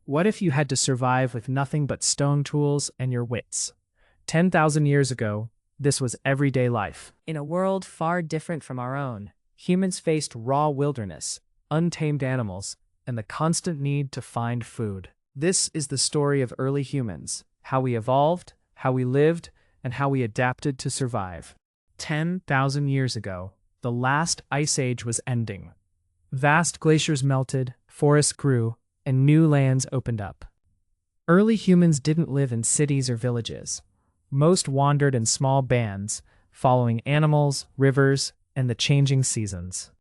What if you had to survive with nothing but stone tools and your wits? 10,000 years ago, this was everyday life. In a world far different from our own, humans faced raw wilderness, untamed animals, and the constant need to find food. This is the story of early humans, how we evolved, how we lived, and how we adapted to survive. 10,000 years ago, the last ice age was ending. Vast glaciers melted, forests grew, and new lands opened up. Early humans didn't live in cities or villages. Most wandered in small bands, following animals, rivers, and the changing seasons.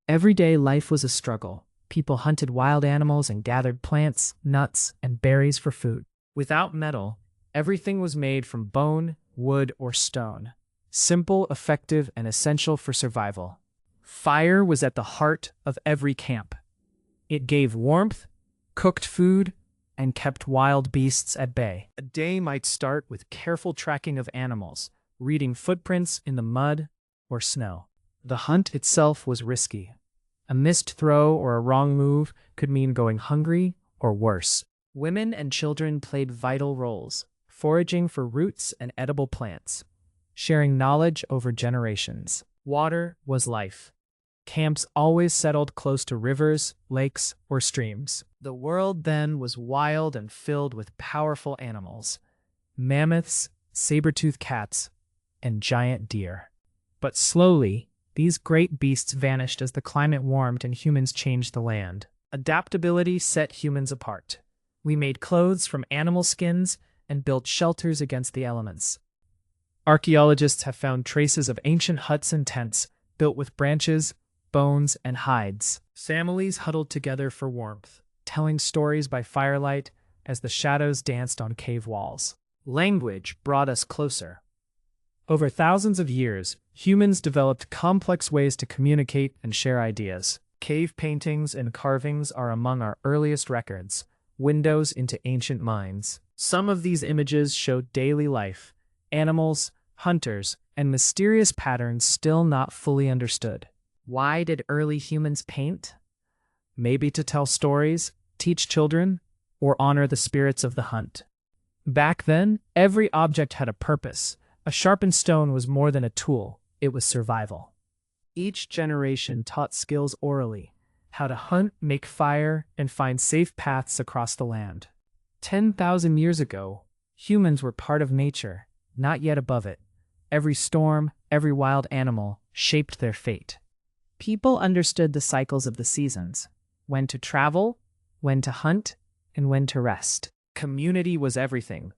Everyday life was a struggle. People hunted wild animals and gathered plants, nuts, and berries for food. Without metal, everything was made from bone, wood, or stone. Simple, effective, and essential for survival. Fire was at the heart of every camp. It gave warmth, cooked food, and kept wild beasts at bay. A day might start with careful tracking of animals, reading footprints in the mud or snow. The hunt itself was risky. A missed throw or a wrong move could mean going hungry or worse. Women and children played vital roles, foraging for roots and edible plants, sharing knowledge over generations. Water was life. Camps always settled close to rivers, lakes, or streams. The world then was wild and filled with powerful animals: mammoths, saber-toothed cats, and giant deer. But slowly, these great beasts vanished as the climate warmed and humans changed the land. Adaptability set humans apart. We made clothes from animal skins and built shelters against the elements. Archaeologists have found traces of ancient huts and tents built with branches, bones, and hides. Families huddled together for warmth, telling stories by firelight as the shadows danced on cave walls. Language brought us closer. Over thousands of years, humans developed complex ways to communicate and share ideas. Cave paintings and carvings are among our earliest records, windows into ancient minds. Some of these images show daily life, animals, hunters, and mysterious patterns still not fully understood. Why did early humans paint? Maybe to tell stories, teach children, or honor the spirits of the hunt. Back then, every object had a purpose. A sharpened stone was more than a tool, it was survival. Each generation taught skills orally: how to hunt, make fire, and find safe paths across the land. 10,000 years ago, humans were part of nature, not yet above it. Every storm, every wild animal shaped their fate. People understood the cycles of the seasons: when to travel, when to hunt, and when to rest. Community was everything.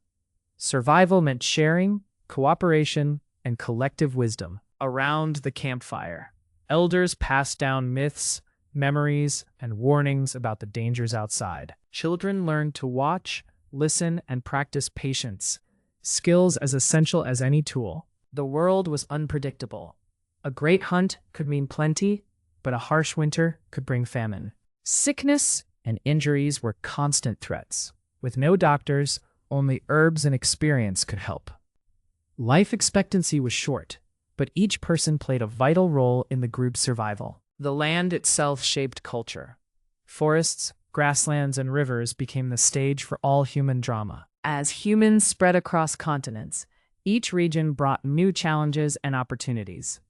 Survival meant sharing, cooperation, and collective wisdom. Around the campfire, elders passed down myths, memories, and warnings about the dangers outside. Children learned to watch, listen, and practice patience, skills as essential as any tool. The world was unpredictable. A great hunt could mean plenty, but a harsh winter could bring famine. Sickness and injuries were constant threats. With no doctors, only herbs and experience could help. Life expectancy was short, but each person played a vital role in the group's survival. The land itself shaped culture. Forests, grasslands, and rivers became the stage for all human drama. As humans spread across continents, each region brought new challenges and opportunities.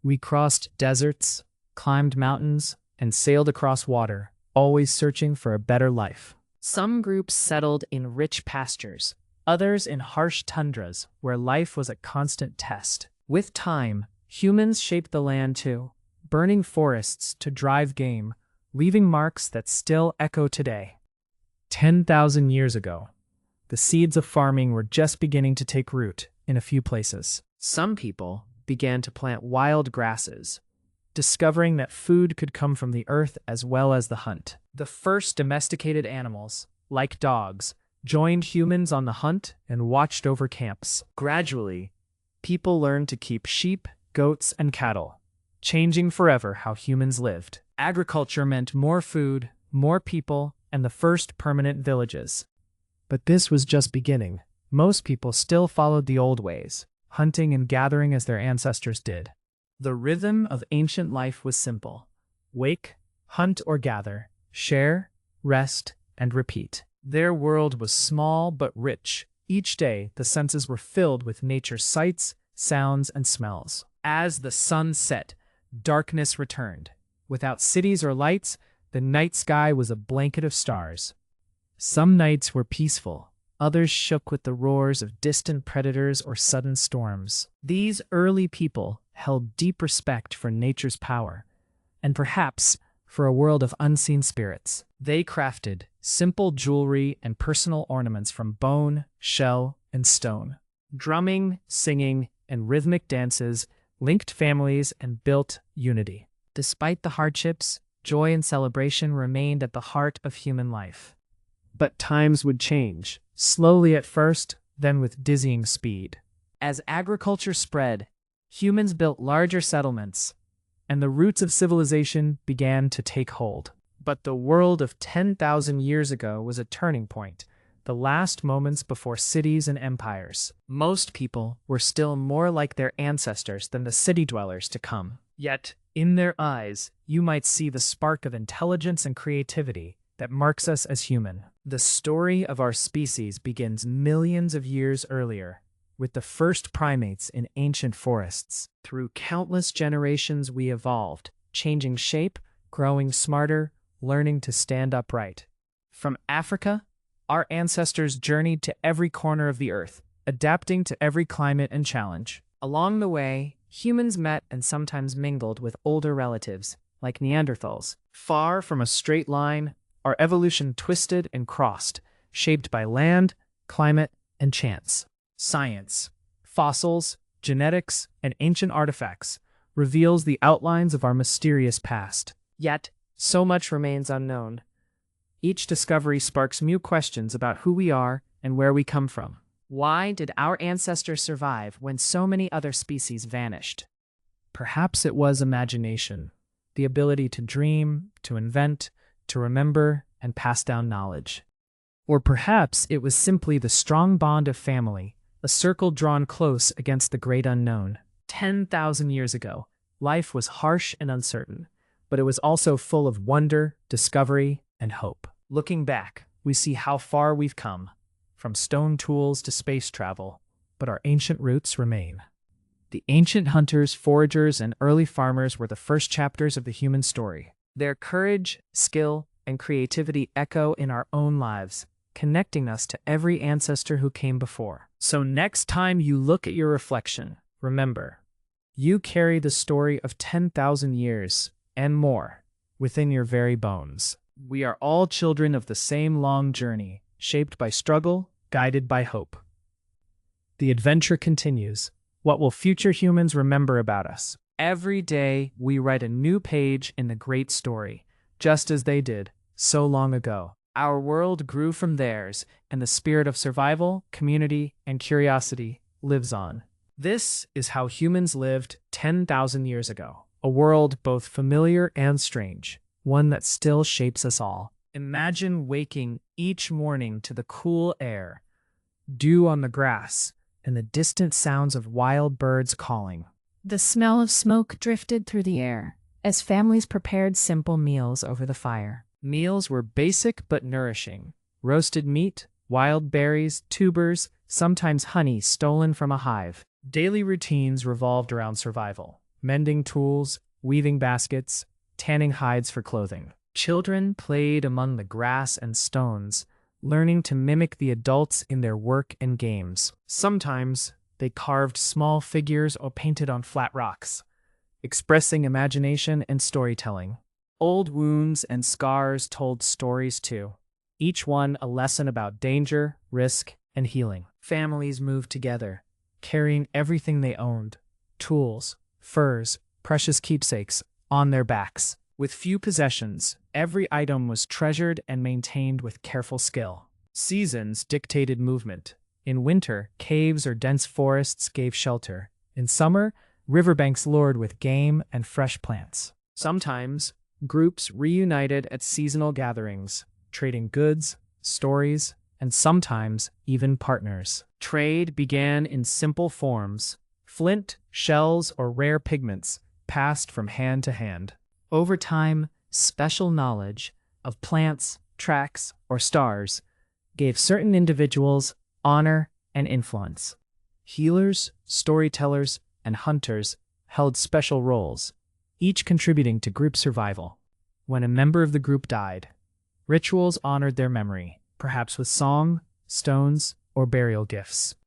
We crossed deserts, climbed mountains, and sailed across water, always searching for a better life. Some groups settled in rich pastures, others in harsh tundras where life was a constant test. With time, humans shaped the land too, burning forests to drive game, leaving marks that still echo today. 10,000 years ago, the seeds of farming were just beginning to take root in a few places. Some people began to plant wild grasses, discovering that food could come from the earth as well as the hunt. The first domesticated animals, like dogs, joined humans on the hunt and watched over camps. Gradually, people learned to keep sheep, goats, and cattle, changing forever how humans lived. Agriculture meant more food, more people, and the first permanent villages. But this was just beginning. Most people still followed the old ways, hunting and gathering as their ancestors did. The rhythm of ancient life was simple: wake, hunt or gather, share, rest, and repeat. Their world was small but rich. Each day, the senses were filled with nature's sights, sounds, and smells. As the sun set, darkness returned. Without cities or lights, the night sky was a blanket of stars. Some nights were peaceful, others shook with the roars of distant predators or sudden storms. These early people held deep respect for nature's power, and perhaps for a world of unseen spirits. They crafted simple jewelry and personal ornaments from bone, shell, and stone. Drumming, singing, and rhythmic dances linked families and built unity. Despite the hardships, joy and celebration remained at the heart of human life. But times would change, slowly at first, then with dizzying speed. As agriculture spread, humans built larger settlements, and the roots of civilization began to take hold. But the world of 10,000 years ago was a turning point, the last moments before cities and empires. Most people were still more like their ancestors than the city dwellers to come. Yet, in their eyes, you might see the spark of intelligence and creativity that marks us as human. The story of our species begins millions of years earlier, with the first primates in ancient forests. Through countless generations we evolved, changing shape, growing smarter, learning to stand upright. From Africa, our ancestors journeyed to every corner of the earth, adapting to every climate and challenge. Along the way, humans met and sometimes mingled with older relatives, like Neanderthals. Far from a straight line, our evolution twisted and crossed, shaped by land, climate, and chance. Science, fossils, genetics, and ancient artifacts reveals the outlines of our mysterious past. Yet, so much remains unknown. Each discovery sparks new questions about who we are and where we come from. Why did our ancestors survive when so many other species vanished? Perhaps it was imagination, the ability to dream, to invent, to remember, and pass down knowledge. Or perhaps it was simply the strong bond of family, a circle drawn close against the great unknown. 10,000 years ago, life was harsh and uncertain, but it was also full of wonder, discovery, and hope. Looking back, we see how far we've come, from stone tools to space travel, but our ancient roots remain. The ancient hunters, foragers, and early farmers were the first chapters of the human story. Their courage, skill, and creativity echo in our own lives, connecting us to every ancestor who came before. So next time you look at your reflection, remember, you carry the story of 10,000 years and more within your very bones. We are all children of the same long journey, shaped by struggle, guided by hope. The adventure continues. What will future humans remember about us? Every day, we write a new page in the great story, just as they did so long ago. Our world grew from theirs, and the spirit of survival, community, and curiosity lives on. This is how humans lived 10,000 years ago, a world both familiar and strange, one that still shapes us all. Imagine waking each morning to the cool air, dew on the grass, and the distant sounds of wild birds calling. The smell of smoke drifted through the air as families prepared simple meals over the fire. Meals were basic but nourishing. Roasted meat, wild berries, tubers, sometimes honey stolen from a hive. Daily routines revolved around survival. Mending tools, weaving baskets, tanning hides for clothing. Children played among the grass and stones, learning to mimic the adults in their work and games. Sometimes, they carved small figures or painted on flat rocks, expressing imagination and storytelling. Old wounds and scars told stories too, each one a lesson about danger, risk, and healing. Families moved together, carrying everything they owned, tools, furs, precious keepsakes, on their backs. With few possessions, every item was treasured and maintained with careful skill. Seasons dictated movement. In winter, caves or dense forests gave shelter. In summer, riverbanks lured with game and fresh plants. Sometimes, groups reunited at seasonal gatherings, trading goods, stories, and sometimes even partners. Trade began in simple forms. Flint, shells, or rare pigments passed from hand to hand. Over time, special knowledge of plants, tracks, or stars, gave certain individuals honor and influence. Healers, storytellers, and hunters held special roles, each contributing to group survival. When a member of the group died, rituals honored their memory, perhaps with song, stones, or burial gifts.